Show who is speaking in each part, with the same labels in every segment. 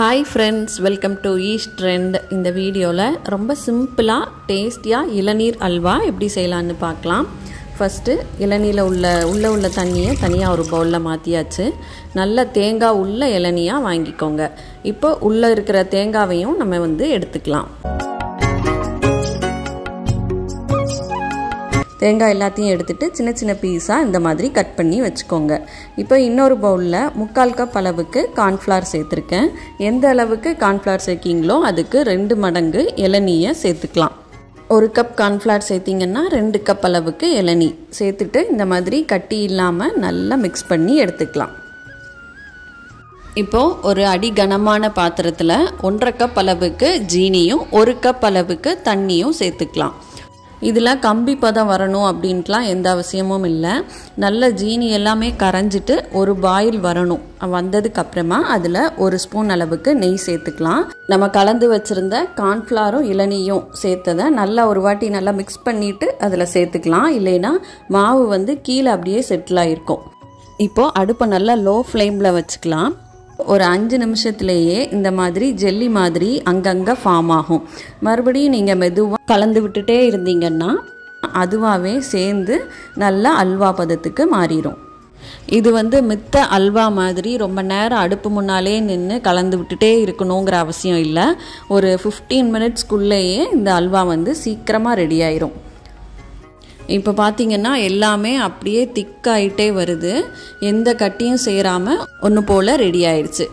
Speaker 1: Hi friends, welcome to East Trend. இந்த வீடியோல ரொம்ப சிம்பிளா டேஸ்டியா இளநீர் அல்வா எப்படி செய்யலாம்னு பார்க்கலாம். ஃபர்ஸ்ட் இளநீல உள்ள தண்ணியை தனியா ஒரு பவுல்ல மாத்தியாச்சு. நல்ல தேங்காய் உள்ள இளநியா வாங்கிக்கோங்க. இப்போ உள்ள இருக்கிற தேங்காவையும் நம்ம எடுத்துக்கலாம். தேங்காய் எல்லாத்தையும் எடுத்துட்டு சின்ன சின்ன பீஸா இந்த மாதிரி கட் பண்ணி வச்சுக்கோங்க. இப்போ இன்னொரு பவுல்ல 3/4 கப் அளவுக்கு கார்ன்ஃப்ளவர் சேர்த்திருக்கேன். எந்த அளவுக்கு கார்ன்ஃப்ளவர் சேர்க்கீங்களோ அதுக்கு 2 மடங்கு இளநீயை சேர்த்துக்கலாம். 1 கப் கார்ன்ஃப்ளவர் சேர்த்தீங்கன்னா 2 கப் அளவுக்கு இளநீ சேர்த்துட்டு இந்த மாதிரி கட்டி இல்லாம நல்லா மிக்ஸ் பண்ணி எடுத்துக்கலாம். இப்போ ஒரு அடி கனமான பாத்திரத்துல 1/2 கப் அளவுக்கு ஜீனியும் 1 கப் அளவுக்கு தண்ணியும் சேர்த்துக்கலாம். இதில் கம்பி பதம் வரணும் அப்படின்ட்டுலாம் எந்த அவசியமும் இல்லை. நல்ல ஜீனி எல்லாமே கரைஞ்சிட்டு ஒரு பாயில் வரணும். வந்ததுக்கு அப்புறமா அதில் 1 ஸ்பூன் அளவுக்கு நெய் சேர்த்துக்கலாம். நம்ம கலந்து வச்சுருந்த கார்ன்ஃப்ளவரும் இளநியும் சேர்த்ததை நல்லா ஒரு வாட்டி நல்லா மிக்ஸ் பண்ணிவிட்டு அதில் சேர்த்துக்கலாம். இல்லைன்னா மாவு கீழே அப்படியே செட்டில் ஆகிருக்கும். இப்போது அடுப்பை நல்லா லோ ஃப்ளேமில் வச்சுக்கலாம். ஒரு 5 நிமிஷத்துலேயே இந்த மாதிரி ஜெல்லி மாதிரி அங்கங்கே ஃபார்ம் ஆகும். மறுபடியும் நீங்கள் மெதுவாக கலந்து விட்டுட்டே இருந்தீங்கன்னா அதுவாகவே சேர்ந்து நல்லா அல்வா பதத்துக்கு மாறிடும். இது மித்த அல்வா மாதிரி ரொம்ப நேரம் அடுப்பு முன்னாலே நின்று கலந்து விட்டுட்டே இருக்கணுங்கிற அவசியம் இல்லை. ஒரு 15 மினிட்ஸ்க்குள்ளேயே இந்த அல்வா சீக்கிரமாக ரெடி ஆயிரும். இப்போ பார்த்தீங்கன்னா எல்லாமே அப்படியே திக்காயிட்டே வருது. எந்த கட்டியும் சேராமல் ஒன்று போல் ரெடி ஆயிடுச்சு.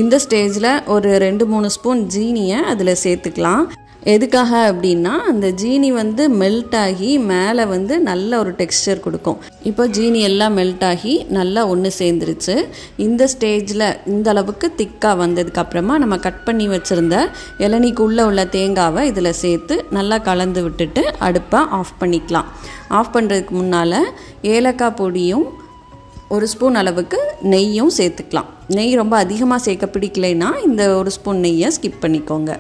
Speaker 1: இந்த ஸ்டேஜில் ஒரு 2-3 ஸ்பூன் ஜீனியை அதில் சேர்த்துக்கலாம். எதுக்காக அப்படின்னா அந்த ஜீனி மெல்ட் ஆகி மேலே நல்ல ஒரு டெக்ஸ்சர் கொடுக்கும். இப்போ ஜீனி எல்லாம் மெல்ட் ஆகி நல்லா ஒன்று சேர்ந்துருச்சு. இந்த ஸ்டேஜில் இந்த அளவுக்கு திக்காக வந்ததுக்கப்புறமா நம்ம கட் பண்ணி வச்சுருந்த இளநிக்குள்ளே உள்ள தேங்காவை இதில் சேர்த்து நல்லா கலந்து விட்டுட்டு அடுப்பை ஆஃப் பண்ணிக்கலாம். ஆஃப் பண்ணுறதுக்கு முன்னால் ஏலக்காய் பொடியும் 1 ஸ்பூன் அளவுக்கு நெய்யும் சேர்த்துக்கலாம். நெய் ரொம்ப அதிகமாக சேர்க்க பிடிக்கலைன்னா இந்த 1 ஸ்பூன் நெய்யை ஸ்கிப் பண்ணிக்கோங்க.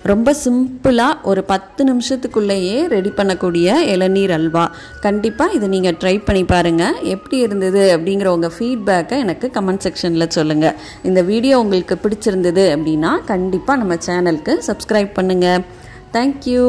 Speaker 1: ரொம்ப சிம்பிளாக ஒரு 10 நிமிஷத்துக்குள்ளேயே ரெடி பண்ணக்கூடிய இளநீர் அல்வா. கண்டிப்பாக இதை நீங்கள் ட்ரை பண்ணி பாருங்கள். எப்படி இருந்தது அப்படிங்கிற உங்கள் ஃபீட்பேக்கை எனக்கு கமெண்ட் செக்ஷனில் சொல்லுங்கள். இந்த வீடியோ உங்களுக்கு பிடிச்சிருந்தது அப்படின்னா கண்டிப்பாக நம்ம சேனலுக்கு சப்ஸ்கிரைப் பண்ணுங்கள். தேங்க்யூ.